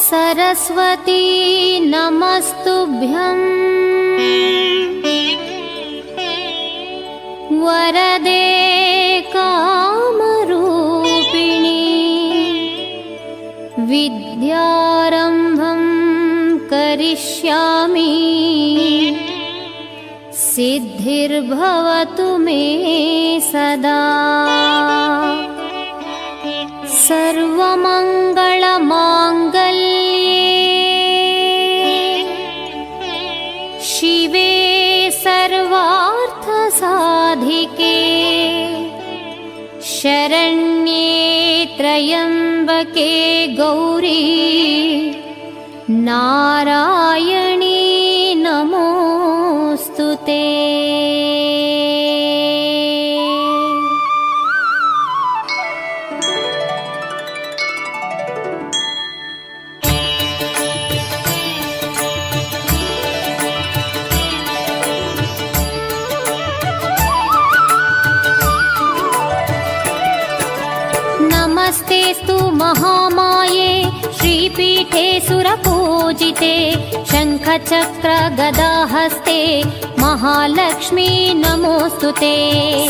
सरस्वती नमस्तुभ्यं वरदे कामरूपिणी विद्यारम्भं करिष्यामि सिद्धिर्भवतु मे सदा। सर्वमङ्गलमाङ्गल्ये शिवे सर्वार्थसाधिके शरण्ये त्र्यम्बके गौरी नारायणी नमोऽस्तुते। नमस्तेस्तु महामाये श्रीपीठे सुरपूजिते शङ्खचक्र गदाहस्ते महालक्ष्मी नमोऽस्तुते।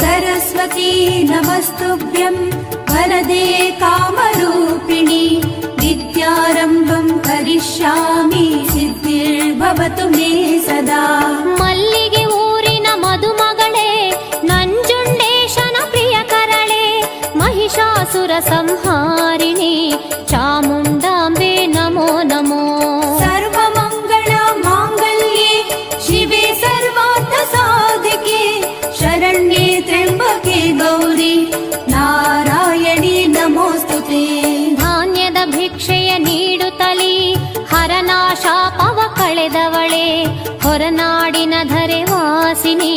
सरस्वती नमस्तुभ्यं वरदे कामरूपिणी विद्यारम्भं करिष्यामि सिद्धिर्भवतु मे सदा। मल्लिगे ऊरिन मधुमगळे ನಂಜುಂಡೇಶನ ಪ್ರಿಯ ಕರಳೆ महिषासुर संहारिणी चामुण्डाम्बे नमो नमो। सर्वमङ्गल माङ्गल्ये शिवे सर्वार्थसाधिके शरण्ये त्र्यम्बके गौरी नारायणी नमोऽस्तुते। धान्यದ ಭಿಕ್ಷೆಯ ನೀಡುತ್ತಲಿ ಹರನಾಶಾಪವ ಕಳೆದವಳೆ ಹೊರನಾಡಿನ ಧರೆ ವಾಸಿನಿ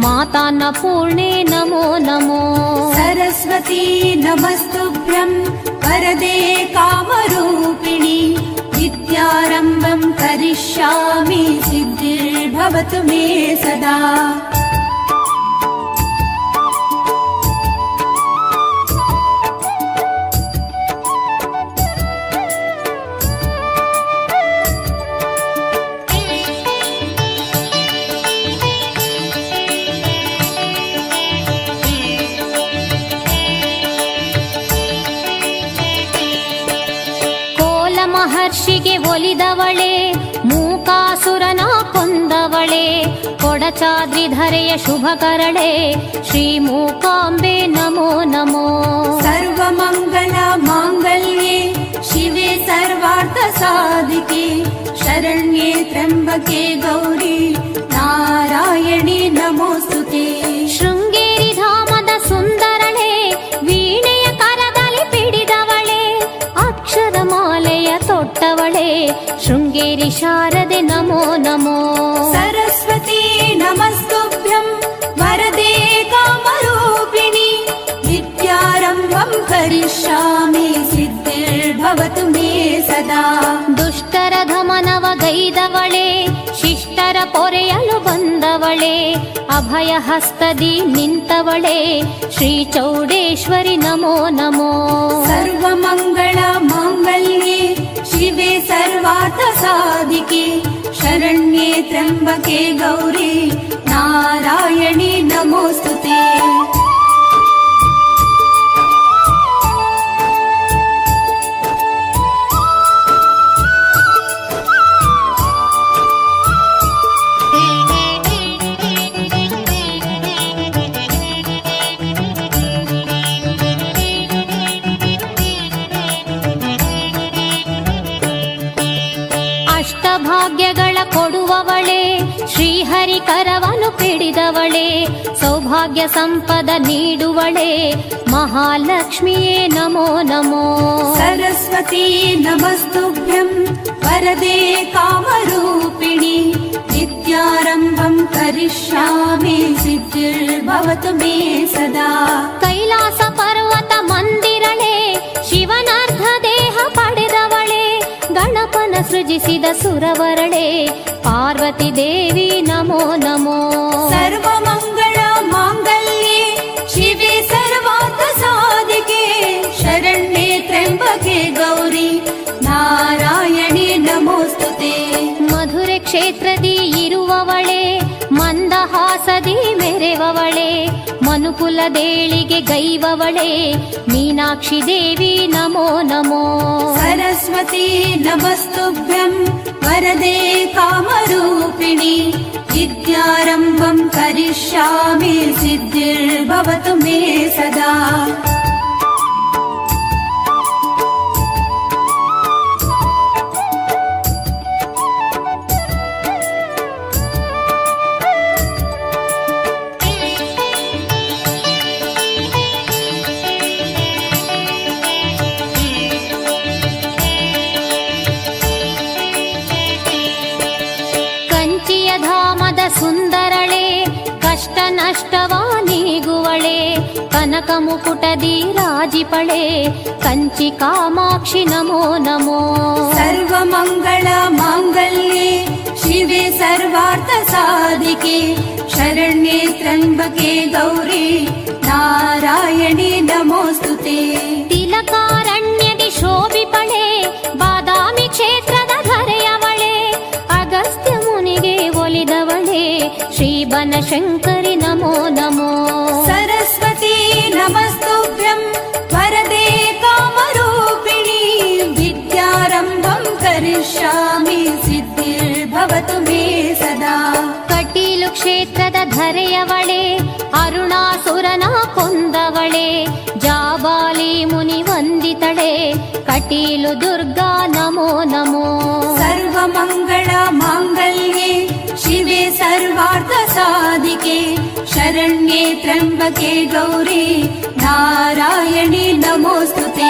ಮಾತಾನ್ನಪೂರ್ಣೆ ನಮೋ ನಮೋ। सरस्वती नमस्तुभ्यं वरदे कामरूपिणी विद्यारम्भं करिष्यामि सिद्धिर्भवतु मे सदा। ಮಹರ್ಷಿಗೆ ಒಲಿದವಳೆ ಮೂಕಾಸುರನ ಕೊಂದವಳೆ ಕೊಡಚಾದ್ರಿಧರೆಯ ಶುಭಕರಳೆ ಶ್ರೀ ಮೂಕಾಂಬೆ ನಮೋ ನಮೋ। ಸರ್ವಮಂಗಲ ಮಾಂಗಲ್ಯೆ ಶಿವೆ ಸರ್ವಾರ್ಥ ಸಾಧಿಕೆ ಶರಣ್ಯೆ ತ್ರ್ಯಂಬಕೆ ಗೌರಿ ನಾರಾಯಣಿ ನಮೋಸ್ತುತೆ। ಶೃಂಗೇರಿ ಧಾಮದ ಸುಂದರಳೆ ವೀಣೆಯ ಕರದಲ್ಲಿ ಪಿಡಿದವಳೆ ಅಕ್ಷರ ಮಾಲೆಯ ತೊಟ್ಟವಳೆ ಶೃಂಗೇರಿ ಶಾರದೆ ನಮೋ ನಮೋ। ಸರಸ್ವತಿ ನಮಸ್ತುಭ್ಯಂ ವರದೆ ಕಾಮರೂಪಿಣಿ ವಿದ್ಯಾರಂಭಂ ಕರಿಷ್ಯಾಮಿ ಸಿದ್ಧಿರ್ಭವತು ಮೇ ಸದಾ। ದುಷ್ಟರ ಧಮನವ ಗೈದವಳೆ ಶಿಷ್ಟರ ಪೊರೆಯಲು ಬಂದವಳೆ ಅಭಯ ಹಸ್ತದಿ ನಿಂತವಳೆ ಶ್ರೀ ಚೌಡೇಶ್ವರಿ ನಮೋ ನಮೋ। ಸರ್ವಮಂಗಳ ಮಾಂಗಲ್ಯೆ ಶಿವೆ ಸರ್ವಾರ್ಥ ಸಾಧಿಕೆ ಶರಣ್ಯೆ ತ್ರ್ಯಂಬಕೆ ಗೌರಿ ನಾರಾಯಣಿ ನಮೋಸ್ತುತೆ। ಭಾಗ್ಯಗಳ ಕೊಡುವವಳೆ ಶ್ರೀಹರಿ ಕರವನು ಪಿಡಿದವಳೆ ಸೌಭಾಗ್ಯ ಸಂಪದ ನೀಡುವಳೆ ಮಹಾಲಕ್ಷ್ಮಿಯೇ ನಮೋ ನಮೋ। ಸರಸ್ವತಿ ನಮಸ್ತುಭ್ಯಂ ವರದೆ ಕಾಮರೂಪಿಣಿ ವಿದ್ಯಾರಂಭಂ ಕರಿಷ್ಯಾಮಿ ಸಿದ್ಧಿರ್ಭವತು ಮೇ ಸದಾ। ಕೈಲಾಸ ಪರ್ವತ ಮಂದಿರಳೆ ಶಿವನಾರ್ಧ ದೇಹ ಪಡೆದವಳೆ ಗಣಪನ ಸೃಜಿಸಿದ ಸುರವರಳೆ ಪಾರ್ವತಿ ದೇವಿ ನಮೋ ನಮೋ। ಸರ್ವಮಂಗಳ ಮಾಂಗಲ್ಯೆ ಶಿವೆ ಸರ್ವಾರ್ಥ ಸಾಧಿಕೆ ಶರಣ್ಯೆ ತ್ರ್ಯಂಬಕೆ ಗೌರಿ ನಾರಾಯಣ ಕ್ಷೇತ್ರದಿ ಇರುವವಳೆ, ಮಂದಹಾಸದಿ ಮೆರೆವವಳೆ, ಮನುಕುಲದೇಳಿಗೆ ಗೈವವಳೆ, ಮೀನಾಕ್ಷಿ ದೇವಿ ನಮೋ ನಮೋ. सरस्वती नमस्तुभ्यं वरदे कामरूपिणि, विद्यारम्भं करिष्यामि सिद्धिर्भवतु मे सदा. ಕಂಚಿಯ ಧಾಮದ ಸುಂದರಳೆ, ಕಷ್ಟ ನಷ್ಟವ ನೀಗುವಳೆ, ಕನಕ ಮುಕುಟದಿ ರಾಜಿಪಳೆ, ಕಂಚಿ ಕಾಮಾಕ್ಷಿ ನಮೋ ನಮೋ. सर्वमङ्गल माङ्गल्ये शिवे सर्वार्थ साधिके, शरण्ये त्र्यम्बके गौरी नारायणी नमोस्तुते. ತಿಲಕಾರಣ್ಯದಿ ಶೋಭಿಪಳೆ, ಬಾದಾಮಿ ಕ್ಷೇತ್ರದ ಧರೆಯವಳೆ, ಅಗಸ್ತ್ಯ ಮುನಿಗೆ ಒಲಿದವಳೆ, ಶ್ರೀ ಬನಶಂಕರಿ ನಮೋ ನಮೋ. सरस्वती नमस्तुभ्यं वरदे कामरूपिणि, विद्यारम्भं करिष्यामि सिद्धिर्भवतु मे सदा. ಕಟೀಲು ಕ್ಷೇತ್ರದ ಧರೆಯವಳೆ, ಅರುಣಾಸುರನ ಕೊಂದವಳೆ, ಜಾಬಾಲಿ ಮುನಿ ವಂದಿತಳೆ, ಕಟೀಲು ದುರ್ಗಾ ನಮೋ ನಮೋ. सर्वमङ्गल माङ्गल्ये शिवे सर्वार्थ साधिके, शरण्ये त्र्यम्बके गौरी नारायणी नमोस्तुते.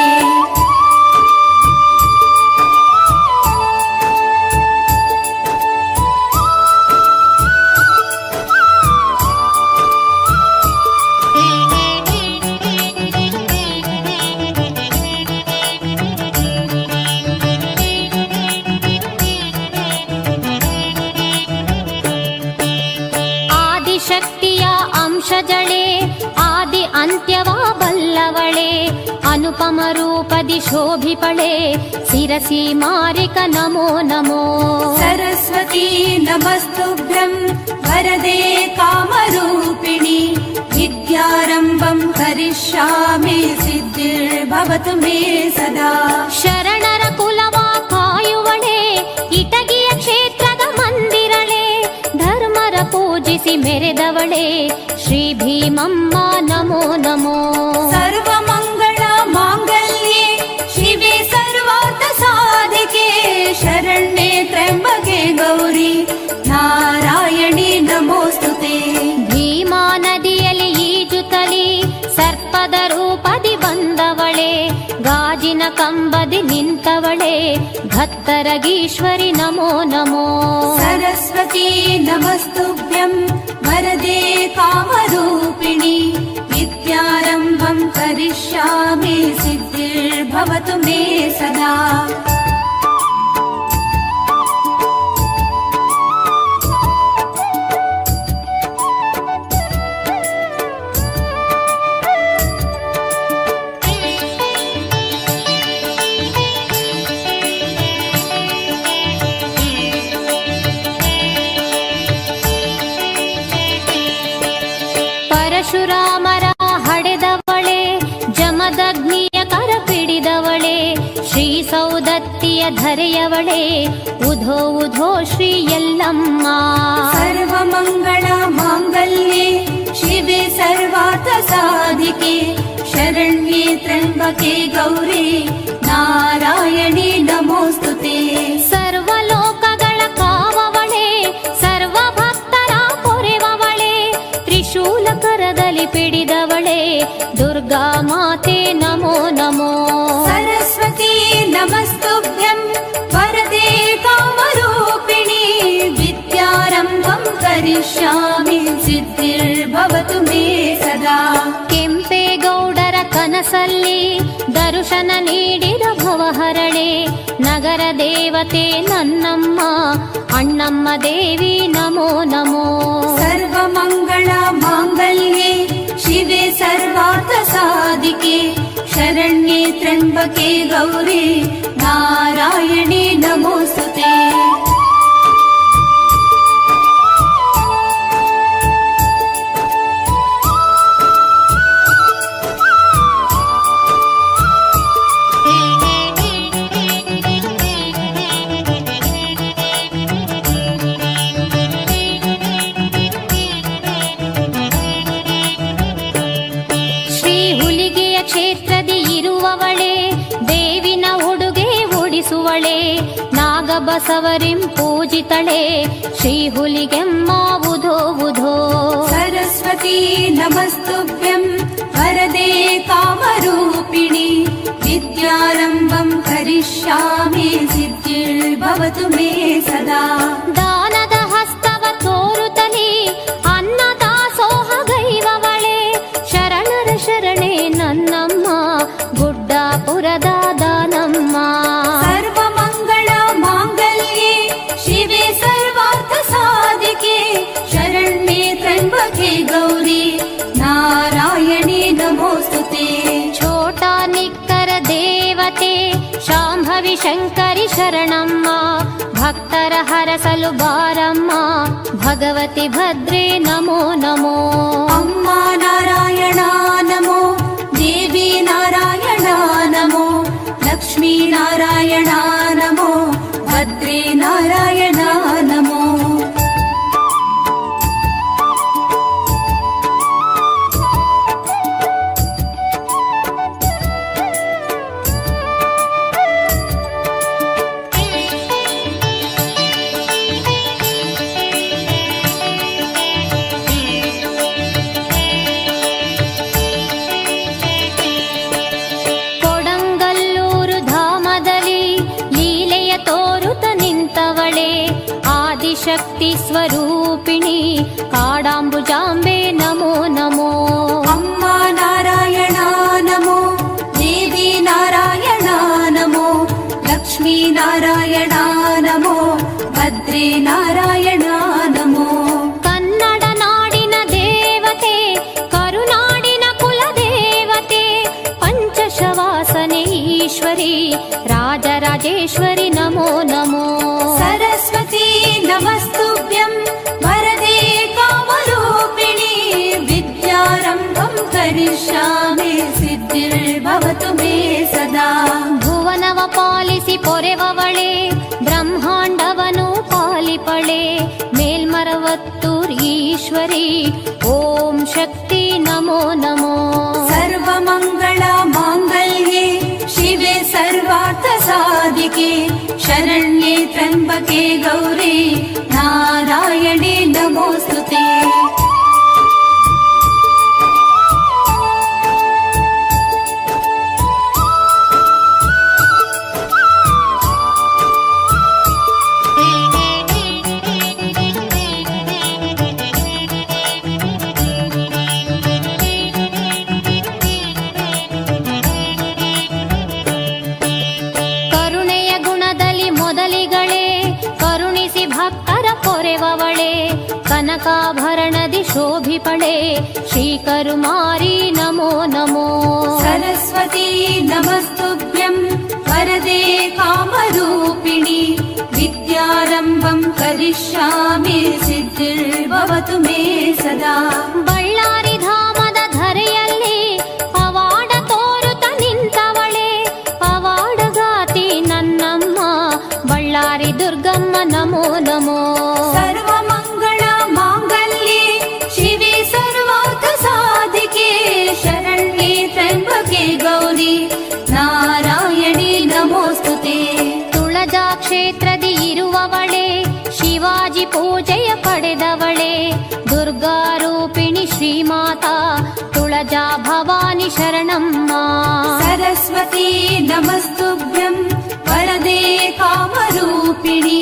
ಆದಿಶಕ್ತಿಯ ಅಂಶಜಳೆ, ಆದಿ ಅಂತ್ಯವ ಬಲ್ಲವಳೆ, ಅನುಪಮ ರೂಪದಿ ಶೋಭಿಪಳೆ, ಶಿರಸಿ ಮಾರಿಕ ನಮೋ ನಮೋ. सरस्वती नमस्तुभ्यं वरदे कामरूपिणि, विद्यारम्भं करिष्यामि सिद्धिर्भवतु मे सदा. ಶರಣರ ಕುಲವ ಕಾಯುವಳೆ, ಇಟಗಿಯ ಕ್ಷೇತ್ರದ ಮಂದಿರಳೆ, ಧರ್ಮರ ಪೂಜಿಸಿ ಮೆರೆದವಳೆ, ಶ್ರೀ ಭೀಮಮ್ಮ ನಮೋ ನಮೋ. सर्वमङ्गल माङ्गल्ये शिवे सर्वार्थ साधिके, शरण्ये त्र्यम्बके गौरी नारायणी नमोस्तुते. ಭೀಮಾ ನದಿಯಲ್ಲಿ ಈಜುತ್ತಲಿ, ಸರ್ಪದ ರೂಪದಿ ಬಂದವಳೆ, ಗಾಜಿನ ಕಂಬದಿ ನಿಂತವಳೆ, ಭತ್ತರಗೀಶ್ವರಿ ನಮೋ ನಮೋ. सरस्वती नमस्तुभ्यं वरदे कामरूपिणि, विद्यारम्भं करिष्यामि सिद्धिर्भवतु मे सदा. ಪರಶುರಾಮರ ಹಡೆದವಳೆ, ಜಮದಗ್ನಿಯ ಕರ ಪಿಡಿದವಳೆ, ಶ್ರೀ ಸೌದತ್ತಿಯ ಧರೆಯವಳೆ, ಉಧೋ ಉಧೋ ಶ್ರೀ ಯಲ್ಲಮ್ಮ. सर्वमङ्गल माङ्गल्ये शिवे सर्वार्थ साधिके, शरण्ये त्र्यम्बके गौरी नारायणी नमोस्तुते. ಸರ್ವಲೋಕಗಳ ಕಾವವಳೆ, ಸರ್ವ ಭಕ್ತರ ಪೊರೆವವಳೆ, ತ್ರಿಶೂಲ ಕರದಲ್ಲಿ ಪಿಡಿದವಳೆ, ದುರ್ಗಾ ಮಾತೆ ನಮೋ ನಮೋ. सरस्वती नमस्तुभ्यं वरदे कामरूपिणि, विद्यारम्भं करिष्यामि सिद्धिर्भवतु मे सदा. ಕೆಂಪೇಗೌಡರ ಕನಸಲ್ಲಿ ದರ್ಶನ ನೀಡಿದ ಭವಹರಳೆ, ನಗರ ದೇವತೆ ನನ್ನಮ್ಮ, ಅಣ್ಣಮ್ಮ ದೇವಿ ನಮೋ ನಮೋ. सर्वमङ्गल माङ्गल्ये शिवे सर्वार्थ साधिके, शरण्ये त्र्यम्बके गौरी नारायणी नमोस्तुते. ಬಸವರಿಂ ಪೂಜಿತಳೆ ಶ್ರೀ ಹುಲಿಗೆಮ್ಮಾವುಧೋ ವುಧೋ. सरस्वती नमस्तुभ्यं वरदे कामरूपिणि विद्यारम्भं करिष्यामि सिद्धिर्भवतु मे सदा. ದಾನದ ಹಸ್ತವ ತೋರುತ್ತಲಿ ಅನ್ನದಾಸೋಹಗೈವವಳೆ ಶರಣರ ಶರಣೆ ನನ್ನಮ್ಮ ಗುಡ್ಡಾಪುರದ ದಾನಮ್ಮ. सर्वमङ्गल माङ्गल्ये शिवे सर्वार्थ साधिके शरण्ये त्र्यम्बके गौरी नारायणे नमोस्तुते. ಛೋಟಾ ನಿಕ್ಕರ ದೇವತೆ ಶಾಂಭವಿ ಶಂಕರಿ ಶರಣಮ್ಮ ಭಕ್ತರ ಹರಸಲು ಬಾರಮ್ಮ ಭಗವತಿ ಭದ್ರೇ ನಮೋ ನಮೋ. अम्मा नारायण नमो देवी नारायण नमो लक्ष्मी नारायण नमो भद्रे नारायण नमो. ಕೊಡಂಗಲ್ಲೂರು ಧಾಮದಲ್ಲಿ ಲೀಲೆಯ ತೋರುತ ನಿಂತವಳೆ ಆದಿಶಕ್ತಿ ಸ್ವರೂಪಿಣಿ ಕಾಡಾಂಬುಜಾಂಬೆ ನಮೋ ನಮೋ. अम्मा नारायण नमो देवी नारायण नमो लक्ष्मी नारायण नमो भद्रे नारायण नमो. ಕನ್ನಡ ನಾಡಿನ ದೇವತೆ ಕರುನಾಡಿನ ಕುಲದೇವತೆ ಪಂಚಶವಾಸನೆ ಈಶ್ವರಿ ರಾಜರಾಜೇಶ್ವರಿ ನಮೋ ನಮೋ. सरस्वती नमस्तुभ्यं वरदे कामरूपिणि विद्यारम्भं करिष्यामि सिद्धिर्भवतु मे सदा. ಭುವನವ ಪಾಲಿಸಿ ಪೊರೆವವಳೆ ಬ್ರಹ್ಮಾಂಡವನು ಪಾಲಿಪಳೆ ಮೇಲ್ಮರವತ್ತೂರ್ ಈಶ್ವರಿ ಓಂ ಶಕ್ತಿ ನಮೋ ನಮೋ. सर्वमङ्गल माङ्गल्ये शिवे सर्वार्थ साधिके शरण्ये त्र्यम्बके गौरी नारायणे नमोस्तुते. ಕರುಣೆಯ ಗುಣದಲ್ಲಿ ಮೊದಲಿಗಳೇ ಕರುಣಿಸಿ ಭಕ್ತರ ಪೊರೆವವಳೆ ಕನಕಾಭರಣದಿ ಶೋಭಿಪಳೆ ಶ್ರೀಕರುಮಾರಿ ನಮೋ ನಮೋ. सरस्वती नमस्तुभ्यं वरदे कामरूपिणि विद्यारम्भं करिष्यामि सिद्धिर्भवतु मे सदा. ಬಳ್ಳಾರಿ ಧಾಮದ ಧರೆಯಲ್ಲಿ ಪವಾಡ ತೋರುತ ನಿಂತವಳೆ ಪವಾಡಗಾತಿ ನನ್ನಮ್ಮ ಬಳ್ಳಾರಿ ದುರ್ಗಮ್ಮ ನಮೋ ನಮೋ. सर्वमङ्गल माङ्गल्ये शिवे सर्वार्थ साधिके शरण्ये त्र्यम्बके गौरी नारायणे नमोस्तुते. ತುಳಜಾ ಕ್ಷೇತ್ರದಿ ಇರುವವಳೆ ಶಿವಾಜಿ ಪೂಜೆಯ ಪಡೆದವಳೆ ದುರ್ಗಾರೂಪಿಣಿ ಶ್ರೀಮಾತಾ ತುಳಜಾ ಭವಾನಿ ಶರಣಮ್ಮ. सरस्वती नमस्तुभ्यं वरदे कामरूपिणि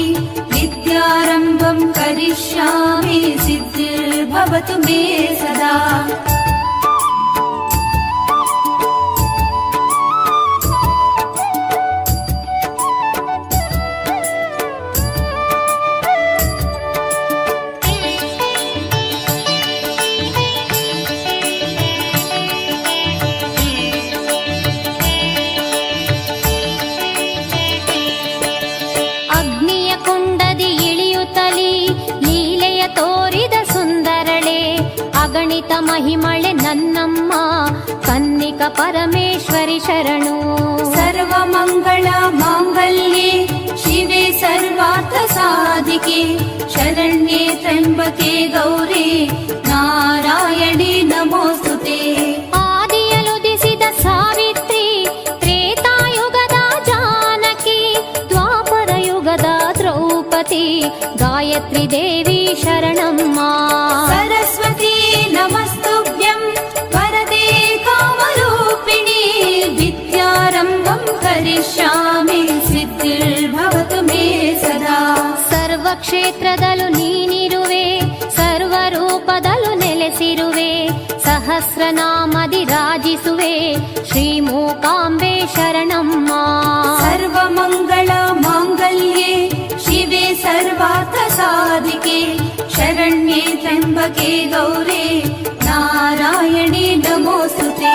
विद्यारम्भं करिष्यामि सिद्धिर्भवतु मे सदा. ಅಗ್ನಿಯ ಕುಂಡದಿ ಇಳಿಯುತ್ತಲಿ ಲೀಲೆಯ ತೋರಿದ ಸುಂದರಳೆ ಅಗಣಿತ ಮಹಿಮಳೆ ನನ್ನಮ್ಮ ಕನ್ನಿಕ ಪರಮೇಶ್ವರಿ ಶರಣು. सर्वमङ्गल माङ्गल्ये शिवे सर्वार्थ साधिके शरण्ये त्र्यम्बके गौरी नारायणे नमोस्तुते. ಆದಿಯಲುದಿಸಿದ ಸಾವಿತ್ರಿ ತ್ರೇತಾಯುಗದ ಜಾನಕಿ ದ್ವಾಪರ ಯುಗದ सर्वं करिष्यामि सिद्धिर्भवतु मे सदा ಸರ್ವ ಕ್ಷೇತ್ರದಲ್ಲೂ ನೀನಿರುವೆ, ಸರ್ವರೂಪದಲ್ಲೂ ನೆಲೆಸಿರುವೆ, ಸಹಸ್ರನಾಮದಿ ರಾಜಿಸುವೆ, ಶ್ರೀ ಮೂಕಾಂಬೆ ಶರಣಮ್ಮ. सर्वमङ्गल माङ्गल्ये शिवे सर्वार्थ साधिके शरण्ये त्र्यम्बके गौरे नारायणे नमोऽस्तुते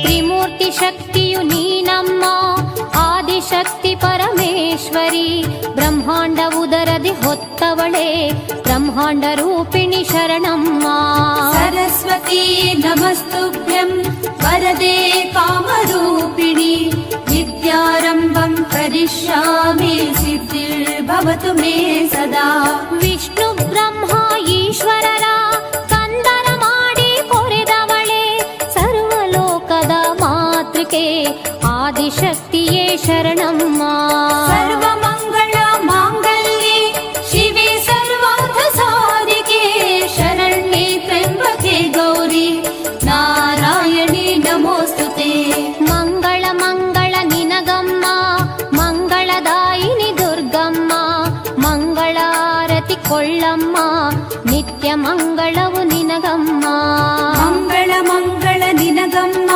ತ್ರಿಮೂರ್ತಿ ಶಕ್ತಿಯು ನೀನಮ್ಮ, ಆದಿಶಕ್ತಿ ಪರಮೇಶ್ವರಿ, ಬ್ರಹ್ಮಾಂಡ ಉದರದಿ ಹೊತ್ತವಳೆ, ಬ್ರಹ್ಮಾಂಡ ರೂಪಿಣಿ ಶರಣಮ್ಮ. सरस्वती नमस्तुभ्यं वरदे कामरूपिणि विद्यारम्भं करिष्यामि सिद्धिर्भवतु मे सदा ವಿಷ್ಣು ಬ್ರಹ್ಮ ಈಶ್ವರರ ಕಂದನ ಮಾಡಿ ಕೊರೆದವಳೆ, ಸರ್ವಲೋಕದ ಮಾತೃಕೆ ಆದಿಶಕ್ತಿಯೇ ಶರಣಮ್ಮ. सर्वमङ्गल माङ्गल्ये शिवे सर्वार्थ साधिके शरण्ये त्र्यम्बके गौरी नारायणे नमोऽस्तुते ಮಂಗಳ ಮಂಗಳ ನಿನಗಮ್ಮ, ಮಂಗಳದಾಯಿನಿ ದುರ್ಗಮ್ಮ, ಮಂಗಳಾರತಿ ಕೊಳ್ಳಮ್ಮ, ನಿತ್ಯ ಮಂಗಳವು ನಿನಗಮ್ಮ. ಮಂಗಳ ಮಂಗಳ ನಿನಗಮ್ಮ,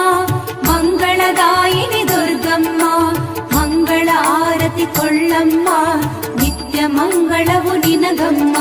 ಮಂಗಳದಾಯಿನಿ ದುರ್ಗಮ್ಮ, ಮಂಗಳ ಆರತಿ ಕೊಳ್ಳಮ್ಮ, ನಿತ್ಯ ಮಂಗಳವು ನಿನಗಮ್ಮ.